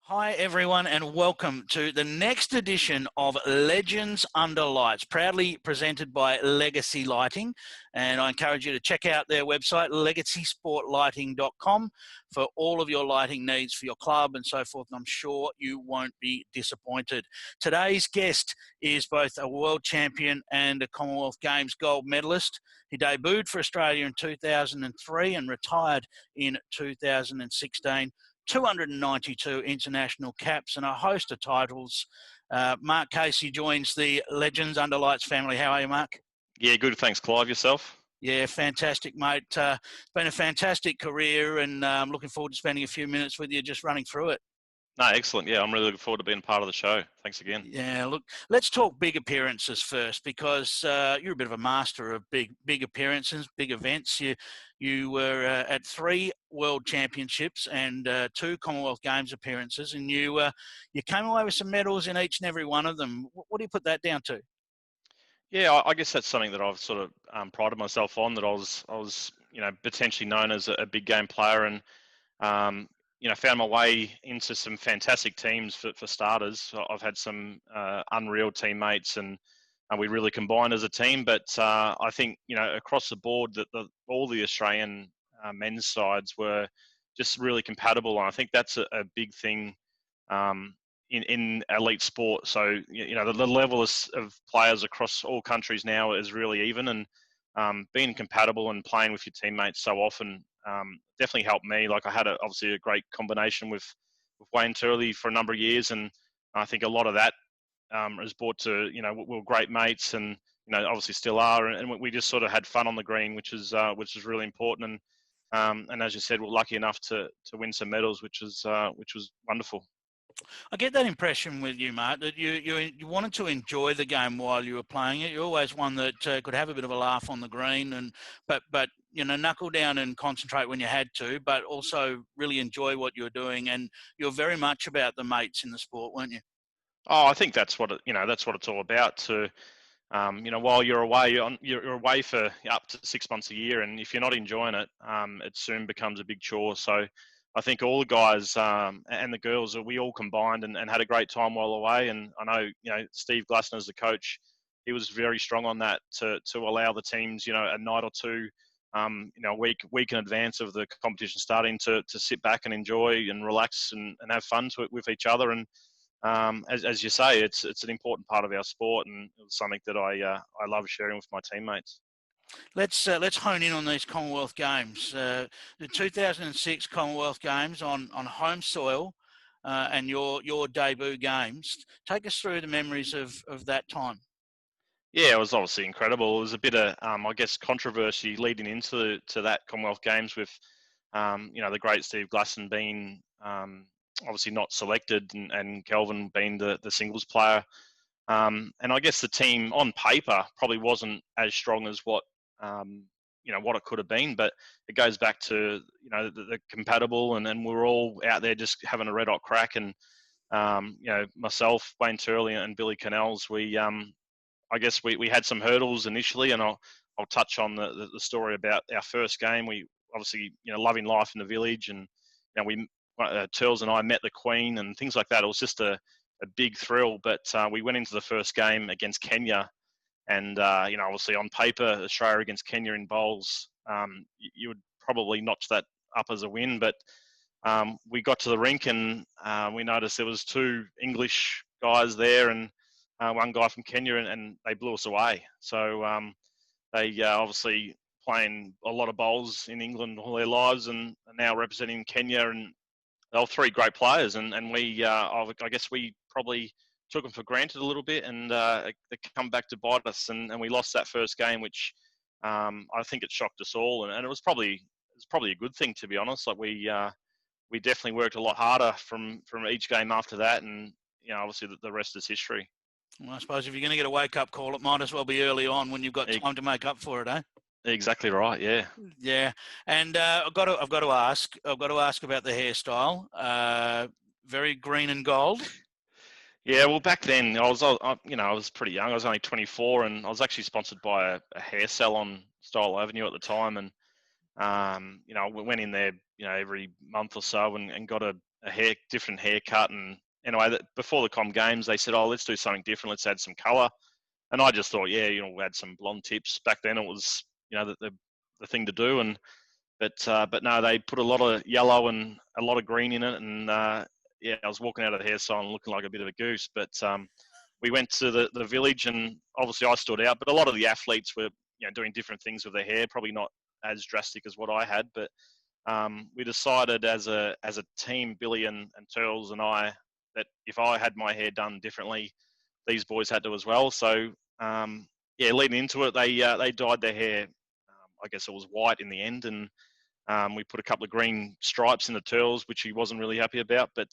Hi everyone and welcome to the next edition of Legends Under Lights, proudly presented by Legacy Lighting, and I encourage you to check out their website legacysportlighting.com for all of your lighting needs for your club and so forth, and I'm sure you won't be disappointed. Today's guest is both a world champion and a Commonwealth Games gold medalist. He debuted for Australia in 2003 and retired in 2016. 292 international caps and a host of titles. Mark Casey joins the Legends Under Lights family. How are you, Mark? Yeah, good. Thanks, Clive. Yourself? Yeah, fantastic, mate. It's been a fantastic career, and I'm looking forward to spending a few minutes with you just running through it. No, excellent. Yeah, I'm really looking forward to being part of the show. Thanks again. Yeah, look, let's talk big appearances first, because you're a bit of a master of big appearances, big events. You were at 3 World Championships and 2 Commonwealth Games appearances, and you came away with some medals in each and every one of them. What do you put that down to? Yeah, I guess that's something that I've sort of prided myself on. That I was, potentially known as a big game player, and found my way into some fantastic teams for starters. I've had some unreal teammates, and we really combined as a team. But I think across the board that all the Australian men's sides were just really compatible, and I think that's a big thing in elite sport. So the level of players across all countries now is really even, and being compatible and playing with your teammates so often definitely helped me. Like I had obviously a great combination with 𝘱𝘳𝘦𝘴𝘦𝘮 for a number of years, and I think a lot of that was brought to we were great mates, and obviously still are, and we just sort of had fun on the green, which is really important. And as you said, we're lucky enough to win some medals, which was wonderful. I get that impression with you, Mark, that you wanted to enjoy the game while you were playing it. You're always one that could have a bit of a laugh on the green, but knuckle down and concentrate when you had to, but also really enjoy what you're doing. And you're very much about the mates in the sport, weren't you? Oh, I think that's what that's what it's all about. To while you're away, you're away for up to 6 months a year, and if you're not enjoying it, it soon becomes a big chore. So I think all the guys and the girls, we all combined and had a great time while away. And I know Steve Glassner as the coach, he was very strong on that to allow the teams a night or two, a week in advance of the competition starting to sit back and enjoy and relax and have fun with each other. And as you say, it's an important part of our sport, and it was something that I love sharing with my teammates. Let's hone in on these Commonwealth Games. The 2006 Commonwealth Games on home soil, and your debut games. Take us through the memories of that time. Yeah, it was obviously incredible. It was a bit of, I guess, controversy leading into that Commonwealth Games with, the great Steve Glasson being obviously not selected, and Kelvin being the singles player. And I guess the team on paper probably wasn't as strong as what what it could have been, but it goes back to the compatible, and we're all out there just having a red hot crack. And myself, 𝘱𝘳𝘦𝘴𝘦𝘮 and Billy Cannells, I guess we had some hurdles initially, and I'll touch on the story about our first game. We obviously loving life in the village, and we Turles and I met the Queen and things like that. It was just a big thrill. But we went into the first game against Kenya, and obviously on paper Australia against Kenya in bowls, you would probably notch that up as a win. But we got to the rink, and we noticed there was 2 English guys there, and one guy from Kenya, and they blew us away. So they obviously playing a lot of bowls in England all their lives, and are now representing Kenya, and they were 3 great players, and we I guess we probably took them for granted a little bit, and they come back to bite us, and we lost that first game, which I think it shocked us all, and it was probably a good thing, to be honest. Like we definitely worked a lot harder from each game after that, and obviously the rest is history. Well, I suppose if you're going to get a wake-up call, it might as well be early on when you've got time to make up for it, eh? Exactly right. Yeah. Yeah, and I've got to ask about the hairstyle. Very green and gold. Yeah. Well, back then I was pretty young. I was only 24, and I was actually sponsored by a hair salon, Style Avenue, at the time, and we went in there every month or so, and got a different haircut. And anyway, before the Com Games, they said, "Oh, let's do something different. Let's add some colour." And I just thought, yeah, we'll add some blonde tips. Back then, it was the thing to do. And but no, they put a lot of yellow and a lot of green in it. And yeah, I was walking out of the hair salon looking like a bit of a goose. But we went to the village, and obviously I stood out. But a lot of the athletes were doing different things with their hair, probably not as drastic as what I had. But we decided as a team, Billy and Turles and I, that if I had my hair done differently, these boys had to as well. So yeah, leading into it, they dyed their hair. I guess it was white in the end, and we put a couple of green stripes in the Turles, which he wasn't really happy about. But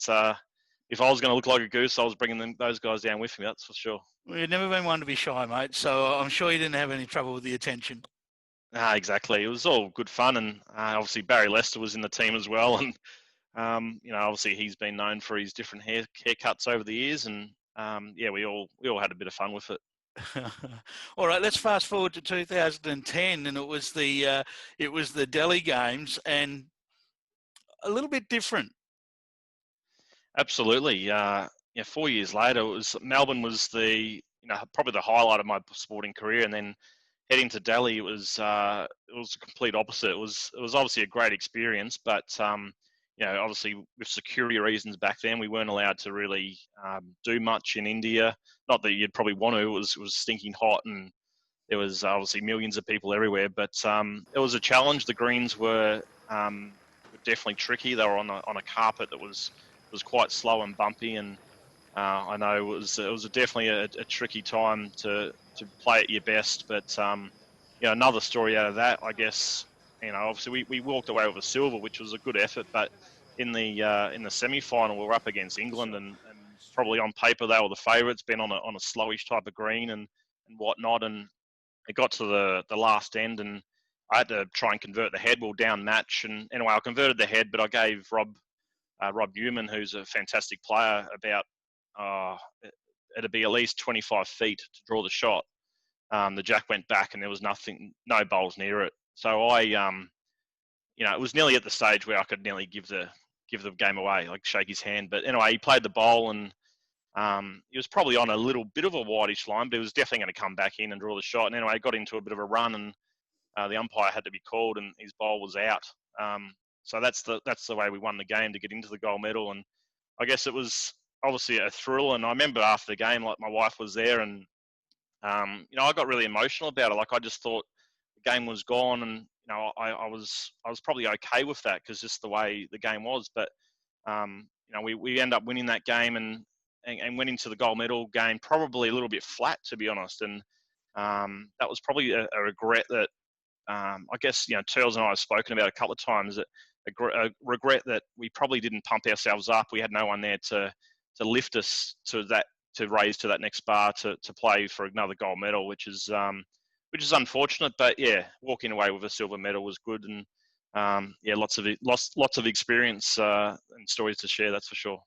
if I was going to look like a goose, I was bringing those guys down with me. That's for sure. Well, you've never been one to be shy, mate. So I'm sure you didn't have any trouble with the attention. Exactly. It was all good fun, and obviously Barry Lester was in the team as well, and obviously he's been known for his different haircuts over the years, and yeah, we all had a bit of fun with it. All right, let's fast forward to 2010, and it was the Delhi Games, and a little bit different. Absolutely. Yeah, 4 years later, Melbourne was probably the highlight of my sporting career, and then heading to Delhi, it was a complete opposite. It was obviously a great experience, but obviously with security reasons back then, we weren't allowed to really do much in India. Not that you'd probably want to. It was stinking hot, and there was obviously millions of people everywhere. But it was a challenge. The greens were definitely tricky. They were on a carpet that was quite slow and bumpy, and I know it was definitely a tricky time to play at your best. But another story out of that, I guess, obviously we walked away with a silver, which was a good effort. But in the semi-final, we were up against England, and probably on paper they were the favourites, been on a slowish type of green and whatnot. And it got to the last end, and I had to try and convert the head. We were down match, and anyway, I converted the head, but I gave Rob Newman, who's a fantastic player, about it'd be at least 25 feet to draw the shot. The jack went back, and there was no bowls near it. So I, it was nearly at the stage where I could nearly give the game away, like shake his hand. But anyway, he played the bowl, and he was probably on a little bit of a whitish line, but he was definitely going to come back in and draw the shot. And anyway, he got into a bit of a run, and the umpire had to be called, and his bowl was out. So that's the way we won the game to get into the gold medal. And I guess it was obviously a thrill. And I remember after the game, like my wife was there, and I got really emotional about it. Like I just thought the game was gone, and I was probably okay with that because just the way the game was. But we end up winning that game and went into the gold medal game probably a little bit flat, to be honest. And that was probably a regret that I guess Turles and I have spoken about a couple of times, that a regret that we probably didn't pump ourselves up. We had no one there to lift us to raise to that next bar to play for another gold medal, which is unfortunate. But yeah, walking away with a silver medal was good, and lots of experience and stories to share. That's for sure.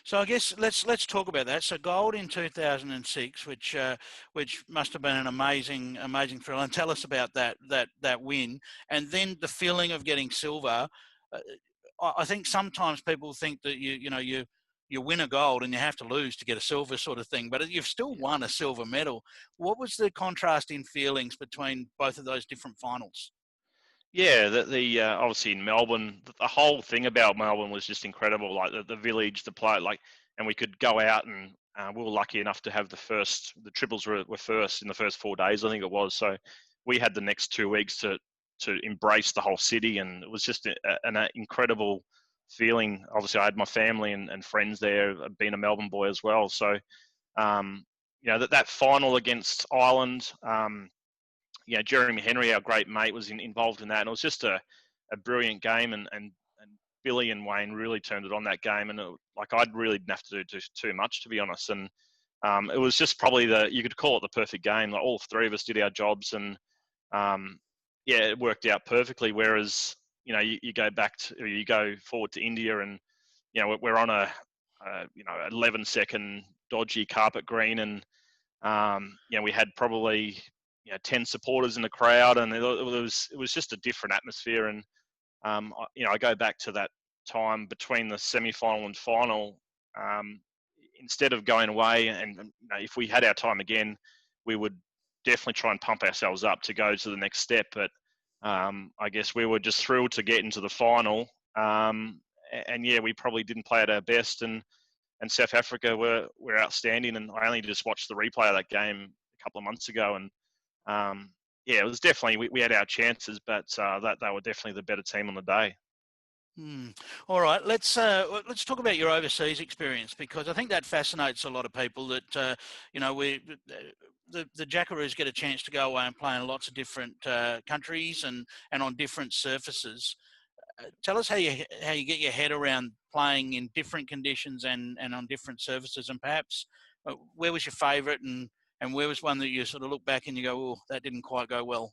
So I guess let's talk about that. So gold in 2006, which must have been an amazing thrill. And tell us about that win, and then the feeling of getting silver. I think sometimes people think that you win a gold and you have to lose to get a silver sort of thing, but you've still won a silver medal. What was the contrast in feelings between both of those different finals? Yeah, the obviously in Melbourne, the whole thing about Melbourne was just incredible. Like the village, the play, and we could go out, and we were lucky enough to have the triples were first in the first 4 days, I think it was. So we had the next 2 weeks to embrace the whole city, and it was just an incredible feeling. Obviously, I had my family and friends there, being a Melbourne boy as well. So that final against Ireland. Jeremy Henry, our great mate, was involved in that, and it was just a brilliant game. And Billy and Wayne really turned it on that game, and I really didn't have to do too much, to be honest. And it was just probably you could call it the perfect game. Like all 3 of us did our jobs, and it worked out perfectly. Whereas you go forward to India, and we're on a 11-second dodgy carpet green, and we had probably 10 supporters in the crowd, and it was just a different atmosphere. And I go back to that time between the semi-final and final, instead of going away, and if we had our time again, we would definitely try and pump ourselves up to go to the next step. But I guess we were just thrilled to get into the final. And yeah, we probably didn't play at our best, and South Africa were outstanding. And I only just watched the replay of that game a couple of months ago, and yeah, it was definitely we had our chances, but that they were definitely the better team on the day. All right, let's talk about your overseas experience, because I think that fascinates a lot of people. That the Jackaroos get a chance to go away and play in lots of different countries and on different surfaces. Tell us how you get your head around playing in different conditions and on different surfaces, and perhaps where was your favourite, and where was one that you sort of look back and you go, oh, that didn't quite go well.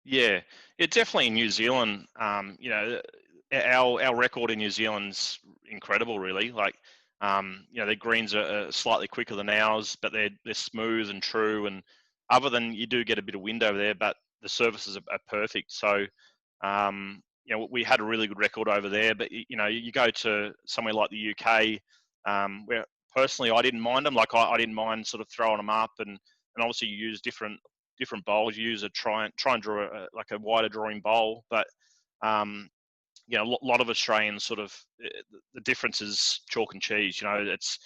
Yeah, definitely in New Zealand. Our record in New Zealand's incredible, really. Like, the greens are slightly quicker than ours, but they're smooth and true. And other than you do get a bit of wind over there, but the surfaces are perfect. So, we had a really good record over there. But you go to somewhere like the UK, where personally I didn't mind them. Like I didn't mind sort of throwing them up, and obviously you use different bowls. You use try and draw a wider drawing bowl, but a lot of Australians sort of, the difference is chalk and cheese. It's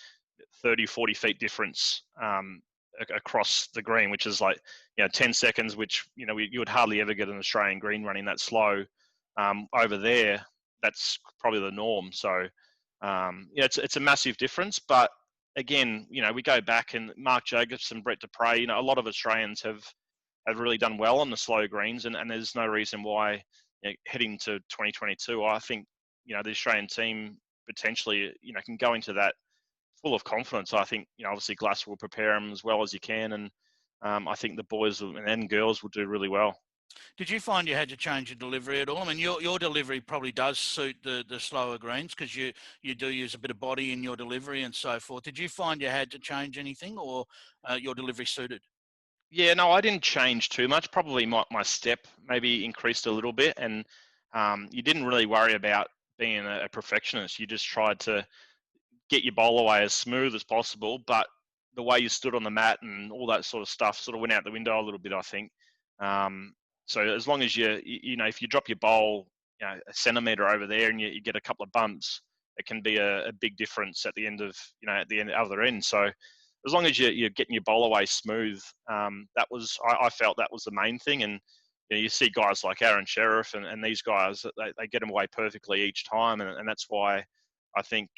30, 40 feet difference across the green, which is like 10 seconds, which you would hardly ever get an Australian green running that slow. Over there, that's probably the norm. So it's a massive difference. But again, we go back, and Mark Jacobs and Brett Dupre, a lot of Australians have really done well on the slow greens, and there's no reason why heading to 2022, I think the Australian team potentially can go into that full of confidence. I think obviously Glass will prepare them as well as you can, and I think the boys and girls will do really well. Did you find you had to change your delivery at all? I mean, your delivery probably does suit the slower greens, because you do use a bit of body in your delivery and so forth. Did you find you had to change anything, or your delivery suited? Yeah, no, I didn't change too much. Probably my step maybe increased a little bit, and you didn't really worry about being a perfectionist. You just tried to get your bowl away as smooth as possible, but the way you stood on the mat and all that sort of stuff sort of went out the window a little bit, I think. So as long as if you drop your bowl a centimetre over there and you get a couple of bumps, it can be a big difference at the end of at the other end. So as long as you're getting your bowl away smooth, I felt that was the main thing. And you see guys like Aaron Sheriff and these guys, they get them away perfectly each time, and that's why I think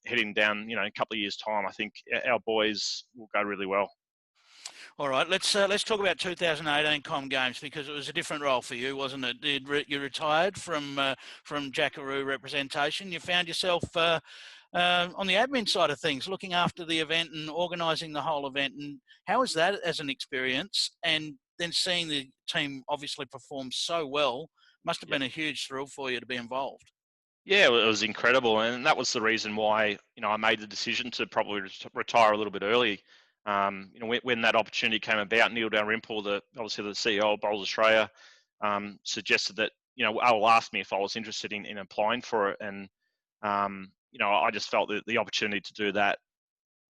heading down a couple of years' time, I think our boys will go really well. All right, let's talk about 2018 Com Games, because it was a different role for you, wasn't it? You retired from Jackaroo representation. You found yourself on the admin side of things, looking after the event and organising the whole event. And how was that as an experience? And then seeing the team obviously perform so well must have been a huge thrill for you to be involved. Yeah, it was incredible, and that was the reason why I made the decision to probably retire a little bit early. When that opportunity came about, Neil Dalrymple, obviously the CEO of Bowls Australia, suggested that Al asked me if I was interested in applying for it, and I just felt that the opportunity to do that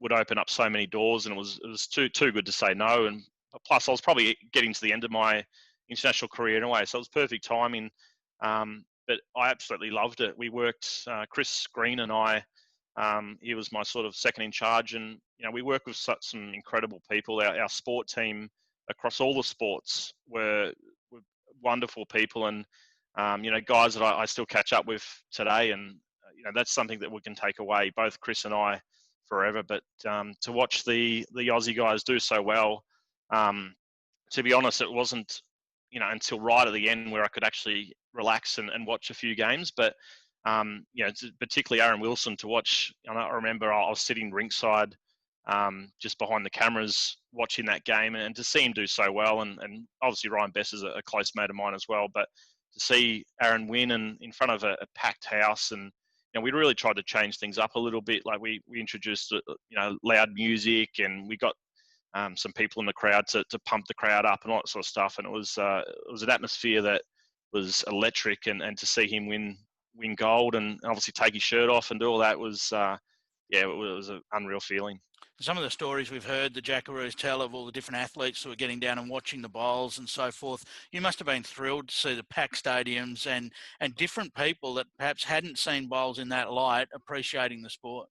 would open up so many doors, and it was too good to say no. And plus, I was probably getting to the end of my international career in a way, so it was perfect timing. But I absolutely loved it. We worked, Chris Green and I, he was my sort of second in charge, and we worked with some incredible people. Our sport team across all the sports were wonderful people, and guys that I still catch up with today, and that's something that we can take away, both Chris and I, forever. But to watch the Aussie guys do so well, to be honest, it wasn't until right at the end where I could actually relax and watch a few games. But particularly Aaron Wilson to watch. I remember I was sitting ringside, just behind the cameras watching that game, and to see him do so well, and obviously Ryan Bess is a close mate of mine as well, but to see Aaron win and in front of a packed house, and we really tried to change things up a little bit. Like we introduced loud music, and we got some people in the crowd to pump the crowd up and all that sort of stuff, and it was an atmosphere that was electric, and to see him win win gold and obviously take his shirt off and do all that was, yeah, it was an unreal feeling. Some of the stories we've heard the Jackaroos tell of all the different athletes who are getting down and watching the bowls and so forth, you must have been thrilled to see the packed stadiums and different people that perhaps hadn't seen bowls in that light appreciating the sport.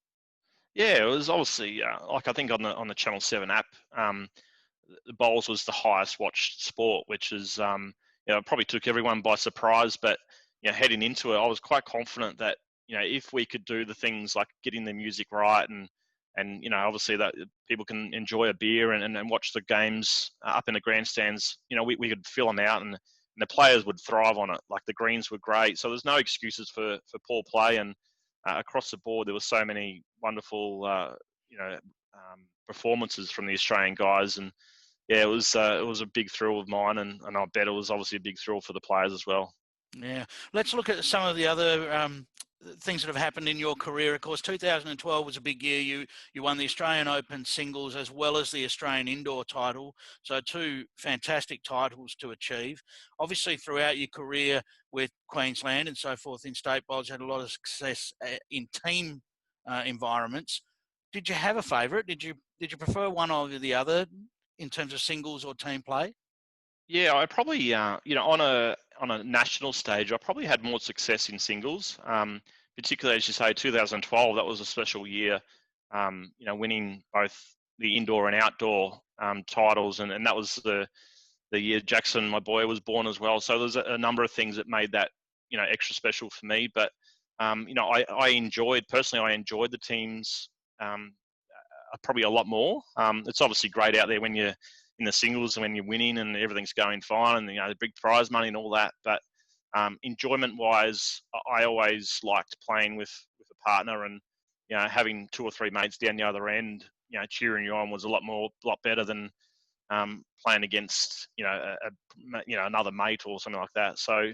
Yeah, it was obviously like I think on the Channel 7 app, the bowls was the highest watched sport, which is it probably took everyone by surprise. But heading into it, I was quite confident that if we could do the things like getting the music right and obviously that people can enjoy a beer and watch the games up in the grandstands, we could fill them out and the players would thrive on it. Like the greens were great, so there's no excuses for poor play. And across the board, there were so many wonderful performances from the Australian guys. And yeah, it was a big thrill of mine, and I bet it was obviously a big thrill for the players as well. Yeah, let's look at some of the other things that have happened in your career. Of course, 2012 was a big year. You won the Australian Open singles as well as the Australian indoor title. So two fantastic titles to achieve. Obviously, throughout your career with Queensland and so forth in state bowls, you had a lot of success in team environments. Did you have a favourite? Did you prefer one over the other in terms of singles or team play? Yeah, I probably on a national stage, I probably had more success in singles. Particularly as you say, 2012, that was a special year. Winning both the indoor and outdoor titles, and that was the year Jackson, my boy, was born as well. So there's a number of things that made that extra special for me. But I enjoyed the teams probably a lot more. It's obviously great out there when you're in the singles and when you're winning and everything's going fine and the big prize money and all that. But enjoyment wise, I always liked playing with a partner and having two or three mates down the other end, cheering you on was a lot better than playing against another mate or something like that. So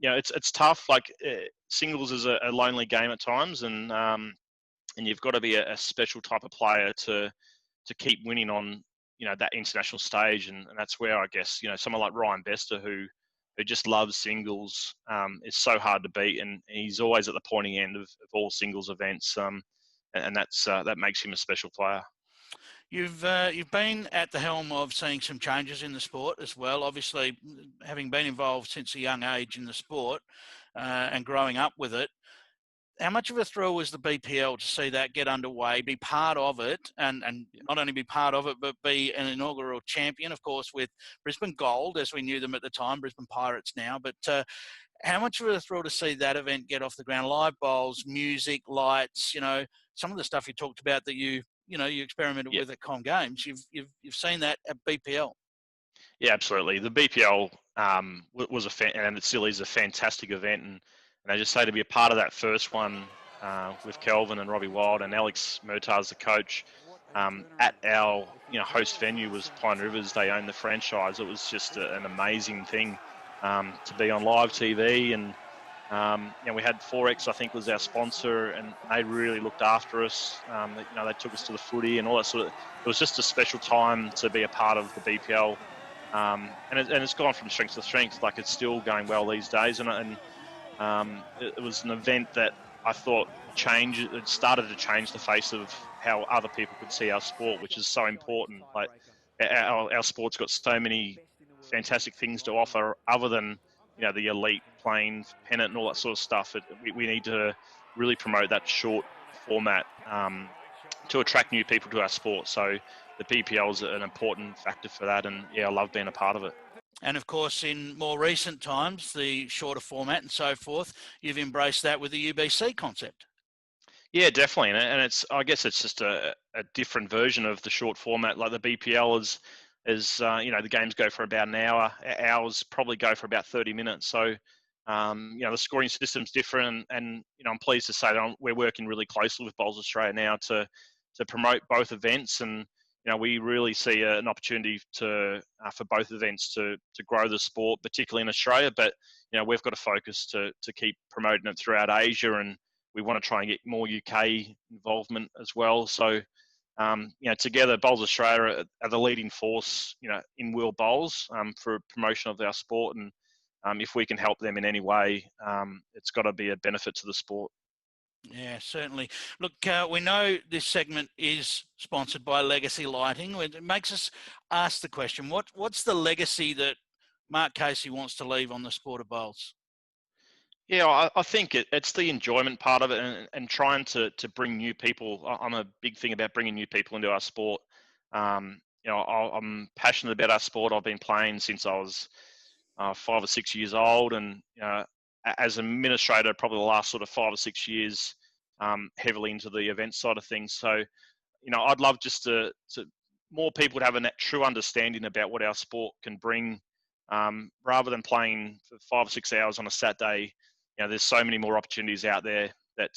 it's tough. Like singles is a lonely game at times, and you've got to be a special type of player to keep winning on that international stage, and that's where I guess someone like Ryan Bester who just loves singles is so hard to beat, and he's always at the pointy end of all singles events, and that makes him a special player. You've been at the helm of seeing some changes in the sport as well. Obviously, having been involved since a young age in the sport and growing up with it, how much of a thrill was the BPL to see that get underway, be part of it, and not only be part of it, but be an inaugural champion, of course, with Brisbane Gold, as we knew them at the time, Brisbane Pirates now. But how much of a thrill to see that event get off the ground? Live bowls, music, lights, some of the stuff you talked about that you experimented with at Com Games. You've seen that at BPL. Yeah, absolutely. The BPL was and it still is a fantastic event, and I just say to be a part of that first one with Kelvin and Robbie Wild and 𝘱𝘳𝘦𝘴𝘦𝘥 the coach at our host venue was Pine Rivers. They own the franchise. It was just an amazing thing to be on live TV, and we had Forex, I think, was our sponsor, and they really looked after us. They took us to the footy and all that sort of. It was just a special time to be a part of the BPL, and it's gone from strength to strength. Like it's still going well these days, and it was an event that I thought it started to change the face of how other people could see our sport, which is so important. Like our sport's got so many fantastic things to offer other than the elite playing pennant and all that sort of stuff. We need to really promote that short format to attract new people to our sport. So the BPL is an important factor for that, and I love being a part of it. And of course, in more recent times, the shorter format and so forth, you've embraced that with the UBC concept. Yeah, definitely, and I guess it's just a different version of the short format. Like the BPL is the games go for about an hour. Ours probably go for about 30 minutes. So the scoring system's different, and I'm pleased to say that we're working really closely with Bowls Australia now to promote both events, and we really see an opportunity for both events to grow the sport, particularly in Australia. But we've got to focus to keep promoting it throughout Asia, and we want to try and get more UK involvement as well. So together, Bowls Australia are the leading force in world bowls for promotion of our sport, and if we can help them in any way, it's got to be a benefit to the sport. Yeah, certainly. Look, we know this segment is sponsored by Legacy Lighting. It makes us ask the question, what's the legacy that Mark Casey wants to leave on the sport of bowls? Yeah, I think it's the enjoyment part of it, and trying to bring new people. I'm a big thing about bringing new people into our sport. I'm passionate about our sport. I've been playing since I was 5 or 6 years old, and as an administrator, probably the last sort of 5 or 6 years, heavily into the event side of things. So, I'd love just to more people to have a true understanding about what our sport can bring, rather than playing for 5 or 6 hours on a Saturday. There's so many more opportunities out there that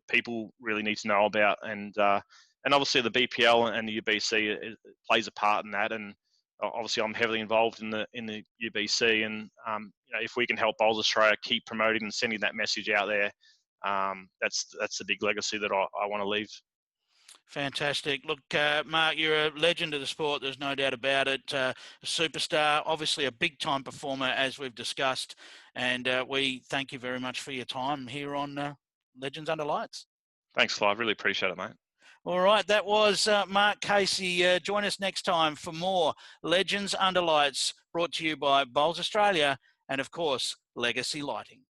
people really need to know about, and obviously the BPL and the UBC it plays a part in that. And obviously, I'm heavily involved in the UBC, and if we can help Bowls Australia keep promoting and sending that message out there, that's the big legacy that I want to leave. Fantastic. Look, Mark, you're a legend of the sport. There's no doubt about it. A superstar, obviously a big-time performer, as we've discussed. And we thank you very much for your time here on Legends Under Lights. Thanks, Clive. Really appreciate it, mate. All right, that was Mark Casey. Join us next time for more Legends Under Lights, brought to you by Bowls Australia and, of course, Legacy Lighting.